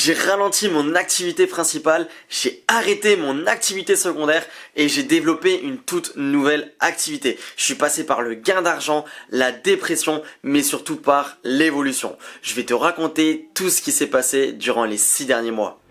J'ai ralenti mon activité principale, j'ai arrêté mon activité secondaire et j'ai développé une toute nouvelle activité. Je suis passé par le gain d'argent, la dépression, mais surtout par l'évolution. Je vais te raconter tout ce qui s'est passé durant les 6 derniers mois.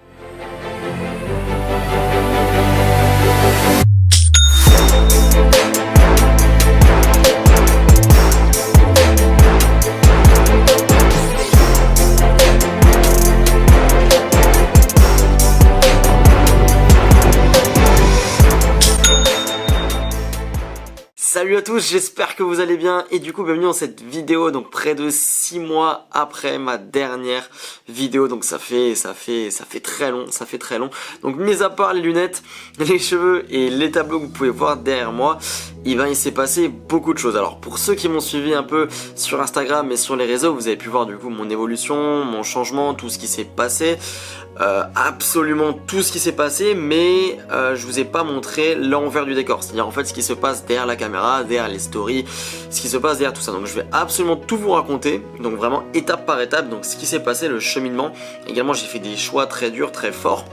Salut à tous, j'espère que vous allez bien et du coup bienvenue dans cette vidéo, donc près de 6 mois après ma dernière vidéo, donc ça fait très long, donc mis à part les lunettes, les cheveux et les tableaux que vous pouvez voir derrière moi, il s'est passé beaucoup de choses. Alors pour ceux qui m'ont suivi un peu sur Instagram et sur les réseaux, vous avez pu voir du coup mon évolution, mon changement, tout ce qui s'est passé. Absolument tout ce qui s'est passé, mais je vous ai pas montré l'envers du décor, c'est-à-dire en fait ce qui se passe derrière la caméra, derrière les stories, ce qui se passe derrière tout ça. Donc je vais absolument tout vous raconter, donc vraiment étape par étape, donc ce qui s'est passé, le cheminement. Également j'ai fait des choix très durs, très forts,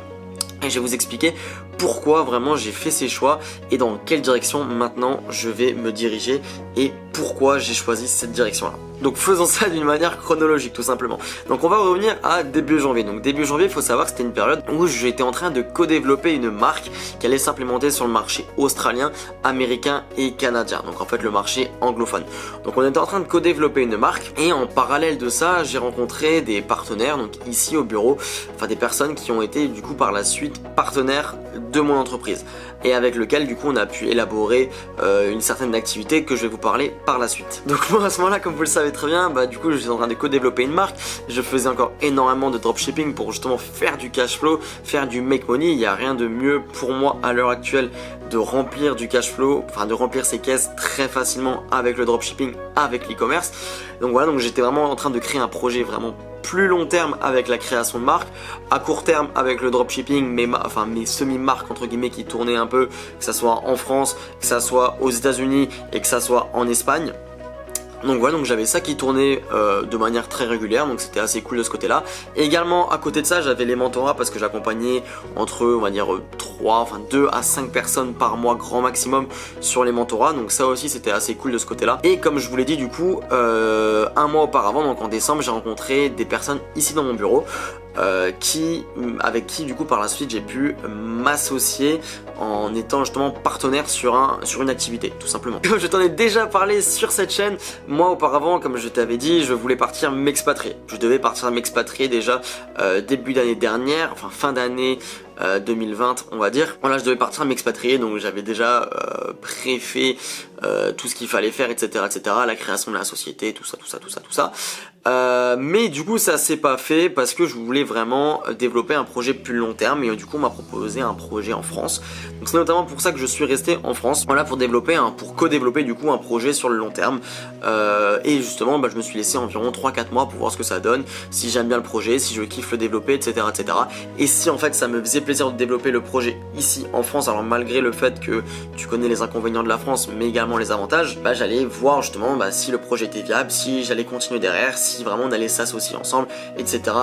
et je vais vous expliquer pourquoi vraiment j'ai fait ces choix et dans quelle direction maintenant je vais me diriger et pourquoi j'ai choisi cette direction là. Donc faisons ça d'une manière chronologique tout simplement. Donc on va revenir à début janvier. Donc début janvier, il faut savoir que c'était une période où j'étais en train de co-développer une marque qui allait s'implémenter sur le marché australien, américain et canadien. Donc en fait le marché anglophone. Donc on était en train de co-développer une marque et en parallèle de ça, j'ai rencontré des partenaires, donc ici au bureau, enfin des personnes qui ont été du coup par la suite partenaires de mon entreprise et avec lequel du coup on a pu élaborer une certaine activité que je vais vous parler par la suite. Donc moi à ce moment là, comme vous le savez très bien, du coup j'étais en train de co-développer une marque, je faisais encore énormément de dropshipping pour justement faire du cash flow, faire du make money. Il n'y a rien de mieux pour moi à l'heure actuelle de remplir du cash flow, enfin de remplir ses caisses très facilement avec le dropshipping, avec l'e-commerce. Donc voilà, donc j'étais vraiment en train de créer un projet vraiment plus long terme avec la création de marque, à court terme avec le dropshipping, mes semi-marques entre guillemets qui tournaient un peu, que ça soit en France, que ça soit aux États-Unis et que ça soit en Espagne. Donc voilà, donc j'avais ça qui tournait de manière très régulière, donc c'était assez cool de ce côté-là. Et également à côté de ça, j'avais les mentorats parce que j'accompagnais entre, on va dire 2 à 5 personnes par mois grand maximum sur les mentorats. Donc ça aussi c'était assez cool de ce côté-là. Et comme je vous l'ai dit du coup, un mois auparavant, donc en décembre, j'ai rencontré des personnes ici dans mon bureau. Avec qui du coup par la suite j'ai pu m'associer en étant justement partenaire sur une activité tout simplement. Comme je t'en ai déjà parlé sur cette chaîne, moi auparavant comme je t'avais dit, je voulais partir m'expatrier. Je devais partir m'expatrier déjà début d'année dernière, enfin fin d'année 2020 on va dire. Voilà, je devais partir m'expatrier, donc j'avais déjà préfait tout ce qu'il fallait faire, etc., la création de la société, tout ça. Mais du coup ça s'est pas fait parce que je voulais vraiment développer un projet plus long terme et du coup on m'a proposé un projet en France. Donc c'est notamment pour ça que je suis resté en France, voilà, pour co-développer du coup un projet sur le long terme. Et justement je me suis laissé environ 3-4 mois pour voir ce que ça donne, si j'aime bien le projet, si je kiffe le développer, etc. Et si en fait ça me faisait plaisir de développer le projet ici en France, alors malgré le fait que tu connais les inconvénients de la France mais également les avantages, j'allais voir justement si le projet était viable, si j'allais continuer derrière, si vraiment on allait s'associer ensemble, etc.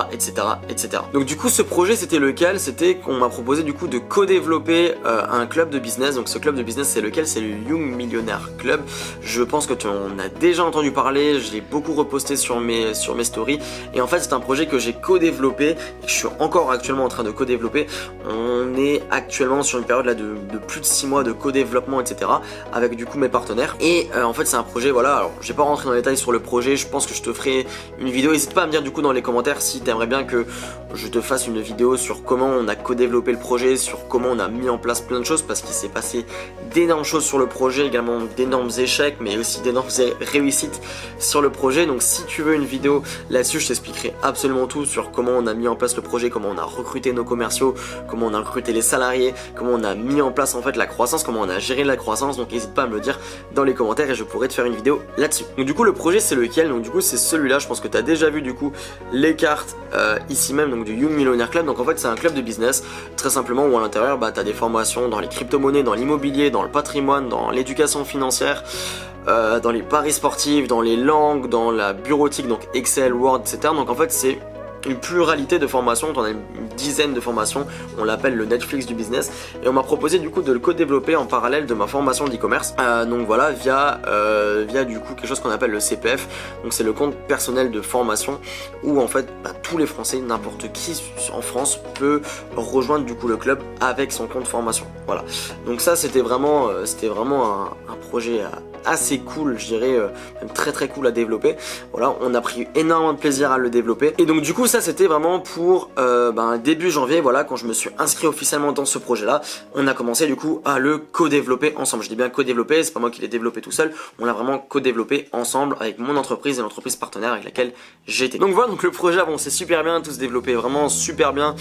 Donc du coup ce projet c'était lequel? C'était qu'on m'a proposé du coup de co-développer un club de business. Donc ce club de business c'est lequel? C'est le Young Millionaire Club. Je pense que tu en as déjà entendu parler, je l'ai beaucoup reposté sur mes stories et en fait c'est un projet que j'ai co-développé et que je suis encore actuellement en train de co-développer. On est actuellement sur une période là de plus de 6 mois de co-développement, etc. avec du coup mes partenaires et en fait c'est un projet, voilà, alors je vais pas rentrer dans les détails sur le projet, je pense que je te ferai une vidéo. N'hésite pas à me dire du coup dans les commentaires si t'aimerais bien que je te fasse une vidéo sur comment on a co-développé le projet, sur comment on a mis en place plein de choses, parce qu'il s'est passé d'énormes choses sur le projet, également d'énormes échecs mais aussi d'énormes réussites sur le projet. Donc si tu veux une vidéo là-dessus, je t'expliquerai absolument tout sur comment on a mis en place le projet, comment on a recruté nos commerciaux, comment on a recruté les salariés, comment on a mis en place en fait la croissance, comment on a géré la croissance. Donc n'hésite pas à me le dire dans les commentaires et je pourrai te faire une vidéo là-dessus. Donc du coup le projet c'est lequel? Donc du coup c'est celui-là, je pense que tu as déjà vu du coup les cartes ici même, donc du Young Millionaire Club. Donc en fait c'est un club de business très simplement où à l'intérieur tu as des formations dans les crypto-monnaies, dans l'immobilier, dans le patrimoine, dans l'éducation financière, dans les paris sportifs, dans les langues, dans la bureautique, donc Excel, Word, etc. Donc en fait c'est une pluralité de formations, on a une dizaine de formations, on l'appelle le Netflix du business, et on m'a proposé du coup de le co-développer en parallèle de ma formation d'e-commerce, donc voilà, via du coup quelque chose qu'on appelle le CPF, donc c'est le compte personnel de formation, où en fait tous les Français, n'importe qui en France peut rejoindre du coup le club avec son compte formation, voilà. Donc ça c'était vraiment un projet assez cool, je dirais, même très cool à développer. Voilà, on a pris énormément de plaisir à le développer. Et donc du coup ça c'était vraiment pour début janvier, voilà, quand je me suis inscrit officiellement dans ce projet là, on a commencé du coup à le co-développer ensemble. Je dis bien co-développer, c'est pas moi qui l'ai développé tout seul, on l'a vraiment co-développé ensemble avec mon entreprise et l'entreprise partenaire avec laquelle j'étais. Donc voilà, donc le projet c'est super bien, tout se développait vraiment super bien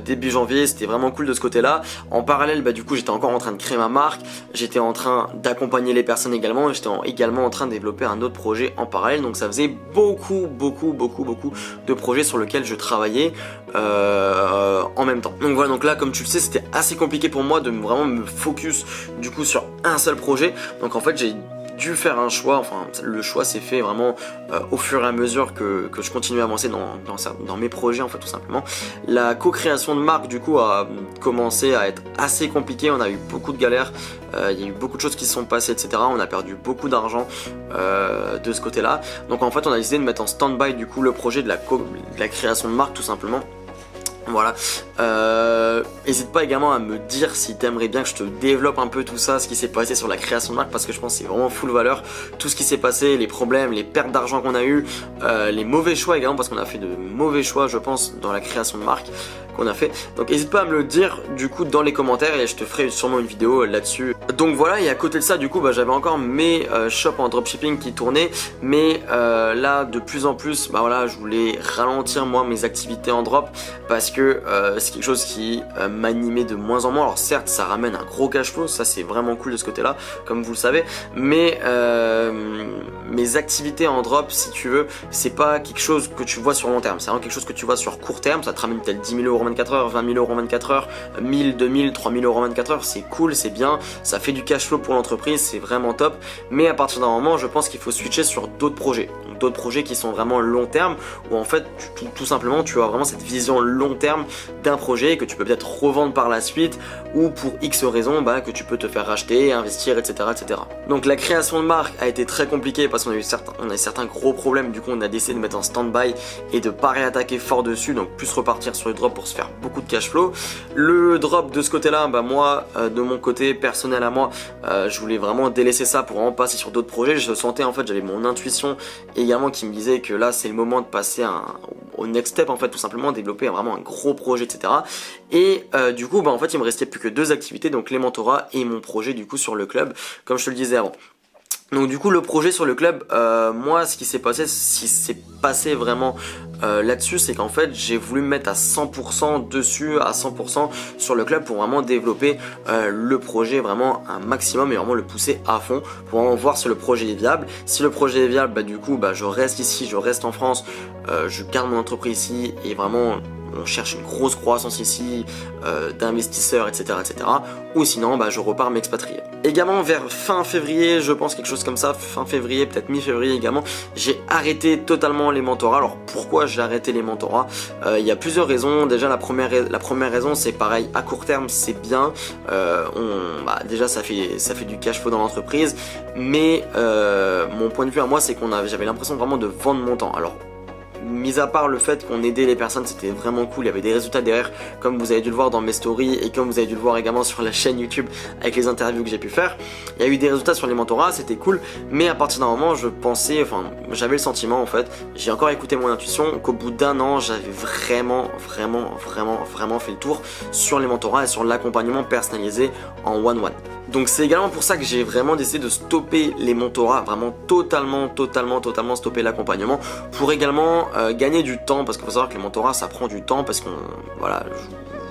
début janvier, c'était vraiment cool de ce côté là. En parallèle, du coup j'étais encore en train de créer ma marque, j'étais en train d'accompagner les personnes également, et j'étais également en train de développer un autre projet en parallèle, donc ça faisait beaucoup de projets sur lesquels je travaillais en même temps. Donc voilà, donc là comme tu le sais c'était assez compliqué pour moi de vraiment me focus du coup sur un seul projet, donc en fait j'ai dû faire un choix, enfin le choix s'est fait vraiment au fur et à mesure que je continue à avancer dans mes projets en fait, tout simplement. La co-création de marque du coup a commencé à être assez compliquée, on a eu beaucoup de galères, il y a eu beaucoup de choses qui se sont passées, etc. On a perdu beaucoup d'argent de ce côté là, donc en fait on a décidé de mettre en stand-by du coup le projet de la création de marque tout simplement. Voilà, n'hésite pas également à me dire si t'aimerais bien que je te développe un peu tout ça, ce qui s'est passé sur la création de marque, parce que je pense que c'est vraiment full valeur, tout ce qui s'est passé, les problèmes, les pertes d'argent qu'on a eu, les mauvais choix également, parce qu'on a fait de mauvais choix je pense dans la création de marque qu'on a fait. Donc n'hésite pas à me le dire du coup dans les commentaires et je te ferai sûrement une vidéo là-dessus. Donc voilà, et à côté de ça du coup j'avais encore mes shops en dropshipping qui tournaient, mais là de plus en plus voilà, je voulais ralentir moi mes activités en drop parce que c'est quelque chose qui m'animait de moins en moins. Alors certes ça ramène un gros cash flow, ça c'est vraiment cool de ce côté là comme vous le savez, mais mes activités en drop si tu veux c'est pas quelque chose que tu vois sur long terme, c'est vraiment quelque chose que tu vois sur court terme, ça te ramène peut-être 10 000 euros 24 heures, 20 000 euros 24 heures, 1000, 2000, 3000 euros 24 heures, c'est cool, c'est bien, ça fait du cash flow pour l'entreprise, c'est vraiment top, mais à partir d'un moment je pense qu'il faut switcher sur d'autres projets, d'autres projets qui sont vraiment long terme, où en fait tout simplement tu as vraiment cette vision long terme d'un projet que tu peux peut-être revendre par la suite, ou pour X raisons que tu peux te faire racheter, investir, etc. Donc la création de marque a été très compliquée parce qu'on a eu certains gros problèmes, du coup on a décidé de mettre en stand-by et de pas réattaquer fort dessus, donc plus repartir sur le drop pour se faire beaucoup de cash flow. Le drop de ce côté là, moi de mon côté personnel à moi, je voulais vraiment délaisser ça pour vraiment passer sur d'autres projets. Je sentais en fait, j'avais mon intuition également qui me disait que là c'est le moment de passer au next step en fait, tout simplement développer vraiment un gros projet, etc. Et du coup en fait il me restait plus que deux activités, donc les mentorats et mon projet du coup sur le club, comme je te le disais avant. Donc du coup le projet sur le club, moi ce qui s'est passé vraiment là-dessus, c'est qu'en fait j'ai voulu me mettre à 100% dessus, à 100% sur le club pour vraiment développer le projet vraiment un maximum et vraiment le pousser à fond pour vraiment voir si le projet est viable. Si le projet est viable, du coup je reste ici, je reste en France, je garde mon entreprise ici et vraiment on cherche une grosse croissance ici, d'investisseurs, etc. Ou sinon je repars m'expatrier. Également vers fin février, je pense quelque chose comme ça, fin février, peut-être mi-février également, j'ai arrêté totalement les mentorats. Alors pourquoi j'ai arrêté les mentorats? Il y a plusieurs raisons. Déjà la première raison c'est pareil, à court terme c'est bien, déjà ça fait du cash flow dans l'entreprise, mais mon point de vue à moi c'est j'avais l'impression vraiment de vendre mon temps. Alors mis à part le fait qu'on aidait les personnes, c'était vraiment cool, il y avait des résultats derrière comme vous avez dû le voir dans mes stories et comme vous avez dû le voir également sur la chaîne YouTube avec les interviews que j'ai pu faire. Il y a eu des résultats sur les mentorats, c'était cool, mais à partir d'un moment j'avais le sentiment en fait, j'ai encore écouté mon intuition, qu'au bout d'un an j'avais vraiment fait le tour sur les mentorats et sur l'accompagnement personnalisé en one-one. Donc c'est également pour ça que j'ai vraiment décidé de stopper les mentorats, vraiment totalement stopper l'accompagnement pour également gagner du temps, parce qu'il faut savoir que les mentorats ça prend du temps, parce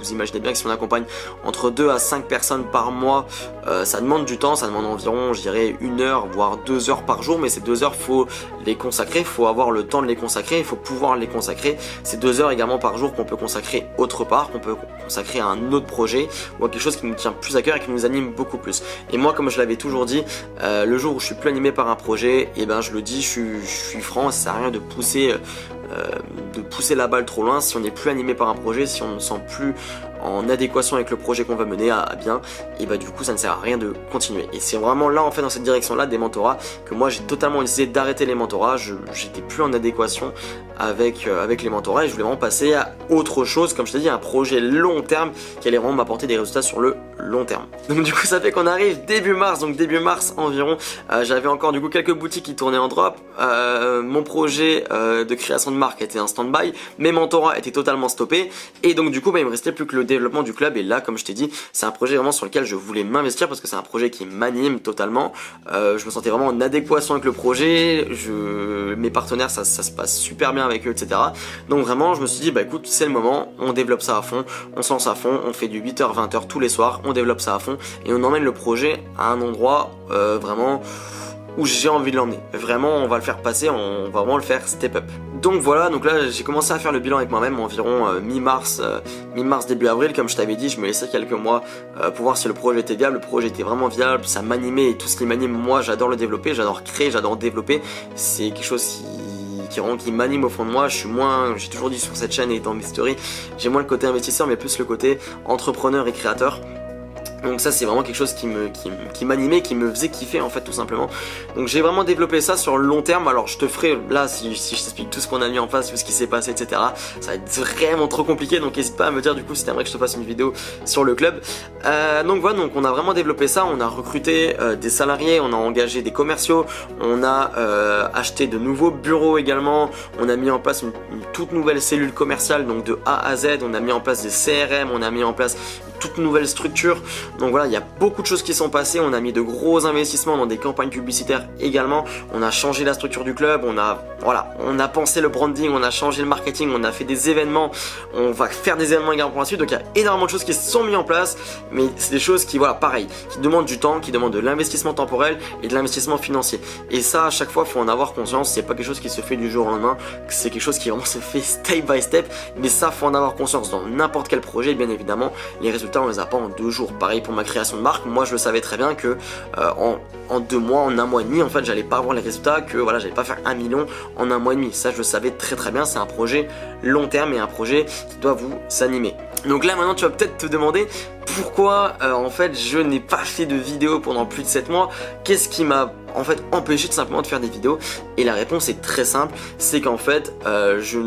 vous imaginez bien que si on accompagne entre 2 à 5 personnes par mois, ça demande du temps, ça demande environ je dirais 1 heure voire 2 heures par jour, mais ces 2 heures faut les consacrer, il faut avoir le temps de les consacrer, il faut pouvoir les consacrer. Ces 2 heures également par jour qu'on peut consacrer autre part, qu'on peut consacrer à un autre projet ou à quelque chose qui nous tient plus à cœur et qui nous anime beaucoup plus. Et moi comme je l'avais toujours dit, le jour où je suis plus animé par un projet, et je le dis, je suis franc, ça sert à rien de pousser de pousser la balle trop loin, si on n'est plus animé par un projet, si on ne se sent plus en adéquation avec le projet qu'on va mener à bien, et bah du coup ça ne sert à rien de continuer. Et c'est vraiment là en fait dans cette direction là des mentorats que moi j'ai totalement décidé d'arrêter les mentorats. J'étais plus en adéquation avec les mentorats et je voulais vraiment passer à autre chose, comme je t'ai dit, un projet long terme qui allait vraiment m'apporter des résultats sur le long terme. Donc du coup ça fait qu'on arrive début mars, donc début mars environ, j'avais encore du coup quelques boutiques qui tournaient en drop, mon projet de création de marque était en stand-by, mes mentorats étaient totalement stoppés et donc du coup bah, il me restait plus que le développement du club. Et là comme je t'ai dit, c'est un projet vraiment sur lequel je voulais m'investir parce que c'est un projet qui m'anime totalement, je me sentais vraiment en adéquation avec le projet, mes partenaires ça se passe super bien avec eux, etc. Donc vraiment je me suis dit bah écoute c'est le moment, on développe ça à fond, on se lance à fond, on fait du 8h 20h tous les soirs, on développe ça à fond et on emmène le projet à un endroit vraiment où j'ai envie de l'emmener. Vraiment on va le faire passer, on va vraiment le faire step up. Donc voilà, donc là j'ai commencé à faire le bilan avec moi-même environ mi-mars, début avril, comme je t'avais dit, je me laissais quelques mois pour voir si le projet était viable. Le projet était vraiment viable, ça m'animait et tout ce qui m'anime, moi j'adore le développer, j'adore créer, j'adore développer, c'est quelque chose qui m'anime au fond de moi. J'ai toujours dit sur cette chaîne et dans mes stories, j'ai moins le côté investisseur mais plus le côté entrepreneur et créateur. Donc ça c'est vraiment quelque chose qui m'animait, qui me faisait kiffer en fait tout simplement. Donc j'ai vraiment développé ça sur le long terme. Alors je te ferai là si je t'explique tout ce qu'on a mis en place, tout ce qui s'est passé, etc. Ça va être vraiment trop compliqué, donc n'hésite pas à me dire du coup si t'aimerais que je te fasse une vidéo sur le club. Donc voilà, donc on a vraiment développé ça, on a recruté des salariés, on a engagé des commerciaux, on a acheté de nouveaux bureaux également, on a mis en place une toute nouvelle cellule commerciale, donc de A à Z, on a mis en place des CRM, on a mis en place toute nouvelle structure. Donc voilà, il y a beaucoup de choses qui sont passées, on a mis de gros investissements dans des campagnes publicitaires également, on a changé la structure du club, on a pensé le branding, on a changé le marketing, on a fait des événements, on va faire des événements également pour la suite. Donc il y a énormément de choses qui se sont mises en place, mais c'est des choses qui, voilà, pareil, qui demandent du temps, qui demandent de l'investissement temporel et de l'investissement financier. Et ça, à chaque fois, il faut en avoir conscience, c'est pas quelque chose qui se fait du jour au lendemain, c'est quelque chose qui vraiment se fait step by step, mais ça, faut en avoir conscience dans n'importe quel projet, bien évidemment. Les résultats, on les a pas en 2 jours. Pareil pour ma création de marque, moi je le savais très bien que en 2 mois, en 1 mois et demi, en fait, j'allais pas avoir les résultats, que voilà, j'allais pas faire 1 million en 1 mois et demi. Ça, je le savais très bien, c'est un projet long terme et un projet qui doit vous animer. Donc là, maintenant, tu vas peut-être te demander pourquoi en fait je n'ai pas fait de vidéo pendant plus de 7 mois. Qu'est-ce qui m'a en fait empêché tout simplement de faire des vidéos? Et la réponse est très simple, c'est qu'en fait je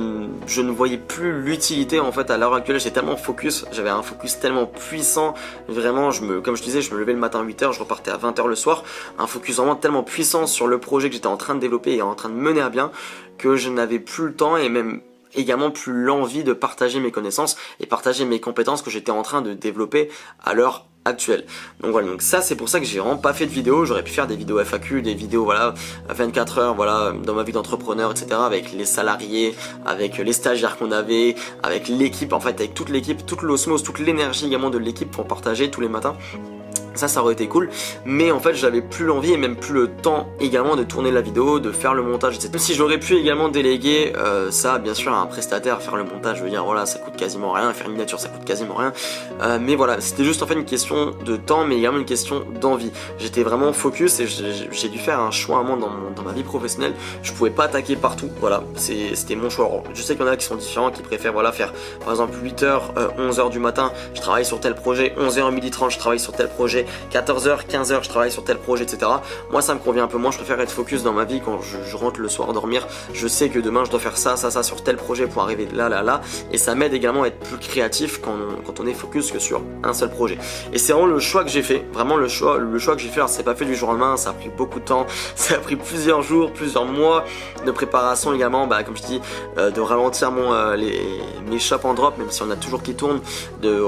ne voyais plus l'utilité en fait à l'heure actuelle. J'étais tellement focus, j'avais un focus tellement puissant, vraiment comme je disais, je me levais le matin à 8h, je repartais à 20h le soir, un focus vraiment tellement puissant sur le projet que j'étais en train de développer et en train de mener à bien, que je n'avais plus le temps et même également plus l'envie de partager mes connaissances et partager mes compétences que j'étais en train de développer à l'heure actuelle. Donc voilà, donc ça c'est pour ça que j'ai vraiment pas fait de vidéo. J'aurais pu faire des vidéos FAQ, des vidéos voilà 24 heures voilà dans ma vie d'entrepreneur, etc. avec les salariés, avec les stagiaires qu'on avait, avec l'équipe, en fait avec toute l'équipe, toute l'osmose, toute l'énergie également de l'équipe pour partager tous les matins. Ça aurait été cool, mais en fait j'avais plus l'envie et même plus le temps également de tourner la vidéo, de faire le montage, etc. Même si j'aurais pu également déléguer ça bien sûr à un prestataire, faire le montage, je veux dire voilà, ça coûte quasiment rien, faire une miniature ça coûte quasiment rien, mais voilà, c'était juste en fait une question de temps mais également une question d'envie. J'étais vraiment focus et j'ai dû faire un choix à un moment dans ma vie professionnelle. Je pouvais pas attaquer partout, voilà, c'était mon choix. Alors, je sais qu'il y en a qui sont différents, qui préfèrent voilà faire par exemple 8h, 11h du matin, je travaille sur tel projet, 11h, 12h30 je travaille sur tel projet, 14h, 15h je travaille sur tel projet, etc. Moi ça me convient un peu moins, je préfère être focus dans ma vie. Quand je rentre le soir dormir, je sais que demain je dois faire ça sur tel projet pour arriver là, et ça m'aide également à être plus créatif quand on est focus que sur un seul projet. Et c'est vraiment le choix que j'ai fait, vraiment le choix que j'ai fait. Alors c'est pas fait du jour au lendemain, ça a pris beaucoup de temps, ça a pris plusieurs jours, plusieurs mois de préparation également, comme je dis, de ralentir mes shops en drop, même si on a toujours qui tournent, de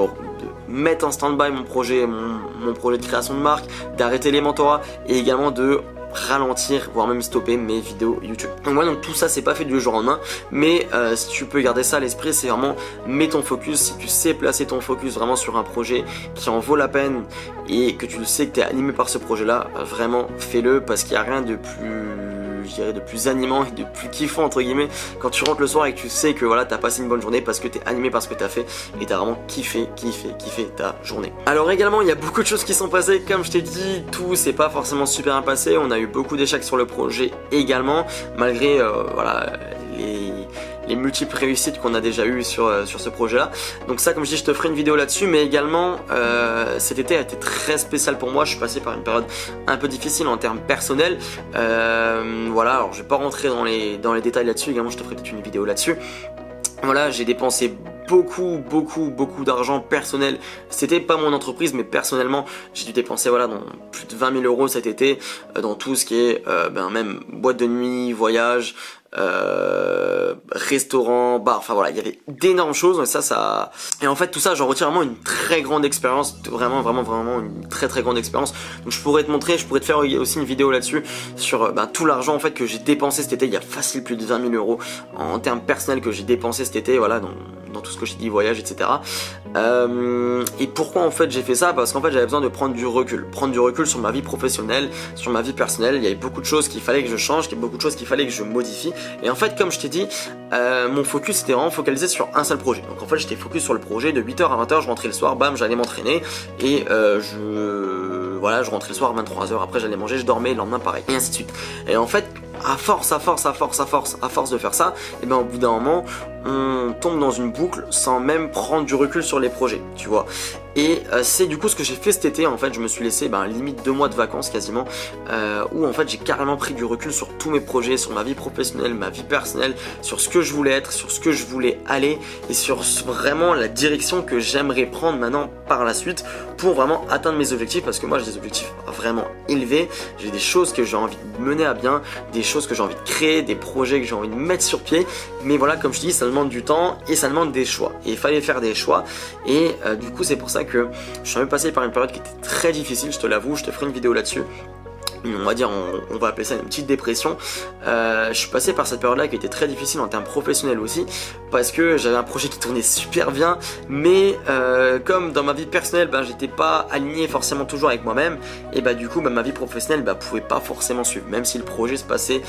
mettre en stand-by mon projet de création de marque, d'arrêter les mentorats et également de ralentir, voire même stopper mes vidéos YouTube. Donc voilà, donc tout ça c'est pas fait du jour au lendemain, mais si tu peux garder ça à l'esprit, c'est vraiment mets ton focus. Si tu sais placer ton focus vraiment sur un projet qui en vaut la peine et que tu le sais que tu es animé par ce projet là, vraiment fais-le, parce qu'il n'y a rien de plus animant et de plus kiffant entre guillemets quand tu rentres le soir et que tu sais que voilà, t'as passé une bonne journée parce que t'es animé par ce que t'as fait et t'as vraiment kiffé ta journée. Alors également il y a beaucoup de choses qui sont passées, comme je t'ai dit, tout c'est pas forcément super bien passé, on a eu beaucoup d'échecs sur le projet également, malgré voilà les multiples réussites qu'on a déjà eues sur ce projet-là. Donc ça, comme je dis, je te ferai une vidéo là-dessus, mais également cet été a été très spécial pour moi. Je suis passé par une période un peu difficile en termes personnels. Voilà, alors je vais pas rentrer dans les détails là-dessus, également je te ferai peut-être une vidéo là-dessus. Voilà, j'ai dépensé beaucoup d'argent personnel. C'était pas mon entreprise, mais personnellement, j'ai dû dépenser voilà dans plus de 20 000 euros cet été, dans tout ce qui est même boîte de nuit, voyage, restaurant, bar, enfin voilà, il y avait d'énormes choses. Ça et en fait tout ça, j'en retire vraiment une très grande expérience, vraiment une très grande expérience. Donc je pourrais te montrer, je pourrais te faire aussi une vidéo là-dessus sur tout l'argent en fait que j'ai dépensé cet été. Il y a facile plus de 20 000 euros en termes personnels que j'ai dépensé cet été, voilà, dans tout ce que je dis, voyage, etc. Et pourquoi en fait j'ai fait ça? Parce qu'en fait j'avais besoin de prendre du recul sur ma vie professionnelle, sur ma vie personnelle. Il y avait beaucoup de choses qu'il fallait que je change, il y avait beaucoup de choses qu'il fallait que je modifie. Et en fait, comme je t'ai dit, mon focus c'était vraiment focalisé sur un seul projet. Donc en fait j'étais focus sur le projet. De 8h à 20h je rentrais le soir, bam, j'allais m'entraîner. Et je rentrais le soir à 23h, après j'allais manger, je dormais, le lendemain pareil, et ainsi de suite. Et en fait, à force de faire ça, et ben au bout d'un moment, on tombe dans une boucle sans même prendre du recul sur les projets, tu vois. Et c'est du coup ce que j'ai fait cet été. En fait je me suis laissé limite 2 mois de vacances quasiment, où en fait j'ai carrément pris du recul sur tous mes projets, sur ma vie professionnelle, ma vie personnelle, sur ce que je voulais être, sur ce que je voulais aller, et sur vraiment la direction que j'aimerais prendre maintenant par la suite pour vraiment atteindre mes objectifs. Parce que moi j'ai des objectifs vraiment élevés, j'ai des choses que j'ai envie de mener à bien, des choses que j'ai envie de créer, des projets que j'ai envie de mettre sur pied. Mais voilà, comme je dis, ça demande du temps et ça demande des choix, et il fallait faire des choix. Et du coup c'est pour ça que je suis même passé par une période qui était très difficile, je te l'avoue. Je te ferai une vidéo là-dessus. On va dire, on va appeler ça une petite dépression. Je suis passé par cette période-là qui était très difficile en termes professionnels aussi, parce que j'avais un projet qui tournait super bien, mais comme dans ma vie personnelle, j'étais pas aligné forcément toujours avec moi-même, et du coup ma vie professionnelle pouvait pas forcément suivre, même si le projet se passait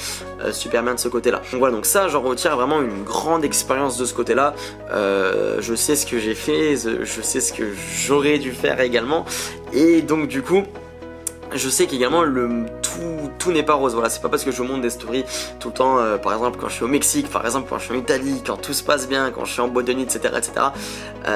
super bien de ce côté-là. Donc voilà, donc ça j'en retire vraiment une grande expérience de ce côté-là. Je sais ce que j'ai fait, je sais ce que j'aurais dû faire également, et donc du coup je sais qu'également tout n'est pas rose. Voilà, c'est pas parce que je monte des stories tout le temps, par exemple quand je suis au Mexique, par exemple quand je suis en Italie, quand tout se passe bien, quand je suis en boîte de nuit, etc.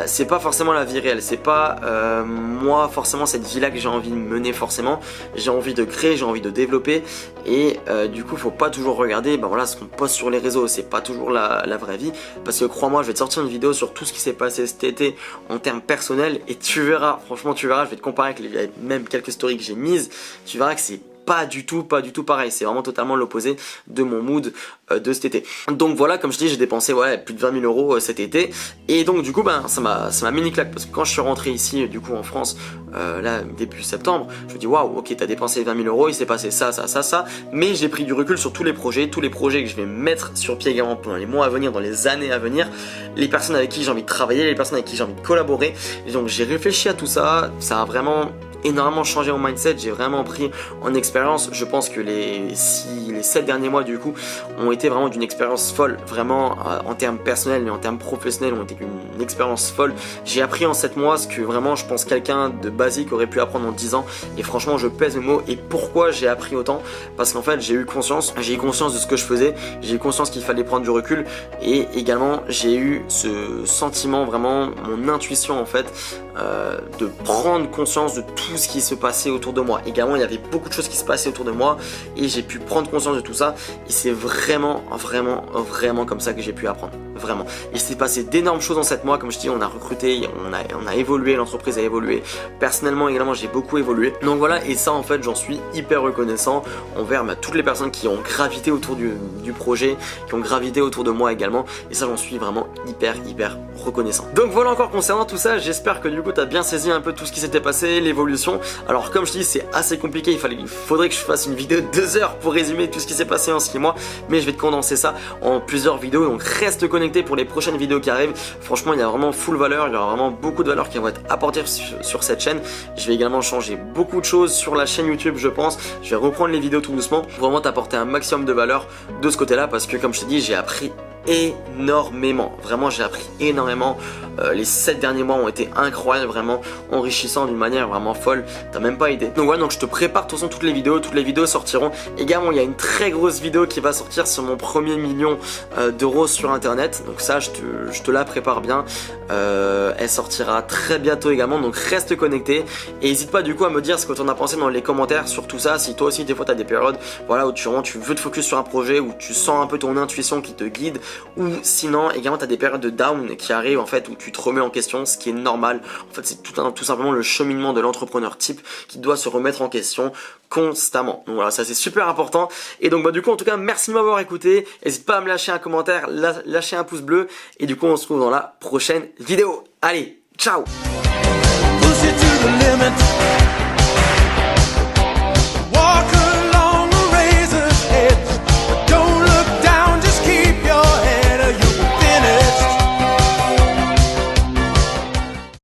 C'est pas forcément la vie réelle, c'est pas moi forcément cette vie là que j'ai envie de mener forcément. J'ai envie de créer, j'ai envie de développer, et du coup faut pas toujours regarder ce qu'on poste sur les réseaux, c'est pas toujours la vraie vie. Parce que crois-moi, je vais te sortir une vidéo sur tout ce qui s'est passé cet été en termes personnels, et tu verras, franchement tu verras, je vais te comparer avec même quelques stories que j'ai mises, tu verras que c'est pas du tout pareil. C'est vraiment totalement l'opposé de mon mood de cet été. Donc voilà, comme je dis, j'ai dépensé plus de 20 000 euros cet été, et donc du coup ça m'a mini claque, parce que quand je suis rentré ici du coup en France là début septembre, je me dis waouh, ok, t'as dépensé 20 000 euros, il s'est passé ça, mais j'ai pris du recul sur tous les projets que je vais mettre sur pied également pendant les mois à venir, dans les années à venir, les personnes avec qui j'ai envie de travailler, les personnes avec qui j'ai envie de collaborer. Et donc j'ai réfléchi à tout ça, ça a vraiment énormément changé mon mindset, j'ai vraiment pris en expérience. Je pense que les 7 derniers mois du coup ont été vraiment d'une expérience folle, vraiment en termes personnels mais en termes professionnels ont été une expérience folle. J'ai appris en 7 mois ce que vraiment je pense quelqu'un de basique aurait pu apprendre en 10 ans, et franchement je pèse mes mots. Et pourquoi j'ai appris autant? Parce qu'en fait j'ai eu conscience de ce que je faisais, j'ai eu conscience qu'il fallait prendre du recul, et également j'ai eu ce sentiment, vraiment mon intuition en fait, de prendre conscience de tout ce qui se passait autour de moi. Également il y avait beaucoup de choses qui se passaient autour de moi, et j'ai pu prendre conscience de tout ça, et c'est vraiment comme ça que j'ai pu apprendre, vraiment. Il s'est passé d'énormes choses en 7 mois, comme je dis, on a recruté, on a évolué, l'entreprise a évolué, personnellement également j'ai beaucoup évolué. Donc voilà, et ça en fait j'en suis hyper reconnaissant envers toutes les personnes qui ont gravité autour du projet, qui ont gravité autour de moi également, et ça j'en suis vraiment hyper reconnaissant. Donc voilà, encore concernant tout ça, j'espère que du coup t'as bien saisi un peu tout ce qui s'était passé, l'évolution. Alors comme je dis, c'est assez compliqué, il faudrait que je fasse une vidéo de 2 heures pour résumer tout ce qui s'est passé en 6 mois, mais je vais te condenser ça en plusieurs vidéos, donc reste connecté pour les prochaines vidéos qui arrivent. Franchement il y a vraiment full valeur, il y aura vraiment beaucoup de valeur qui vont être apportées sur cette chaîne. Je vais également changer beaucoup de choses sur la chaîne YouTube, je pense. Je vais reprendre les vidéos tout doucement pour vraiment t'apporter un maximum de valeur de ce côté là, parce que comme je t'ai dit, j'ai appris énormément. Vraiment, j'ai appris énormément. Les 7 derniers mois ont été incroyables, vraiment enrichissants d'une manière vraiment folle. T'as même pas idée. Donc voilà, donc je te prépare de toute façon toutes les vidéos sortiront. Également, il y a une très grosse vidéo qui va sortir sur mon premier million d'euros sur internet. Donc ça, je te la prépare bien. Elle sortira très bientôt également, donc reste connecté. Et n'hésite pas du coup à me dire ce que tu en as pensé dans les commentaires sur tout ça. Si toi aussi des fois tu as des périodes voilà, où tu veux te focus sur un projet, où tu sens un peu ton intuition qui te guide, ou sinon également tu as des périodes de down qui arrivent en fait, où tu te remets en question, ce qui est normal. En fait, c'est tout simplement le cheminement de l'entrepreneur type qui doit se remettre en question constamment. Donc voilà, ça c'est super important. Et donc bah du coup en tout cas merci de m'avoir écouté. N'hésite pas à me lâcher un commentaire, lâcher un pouce bleu. Et du coup on se retrouve dans la prochaine vidéo. Allez, ciao. Push it to the limit.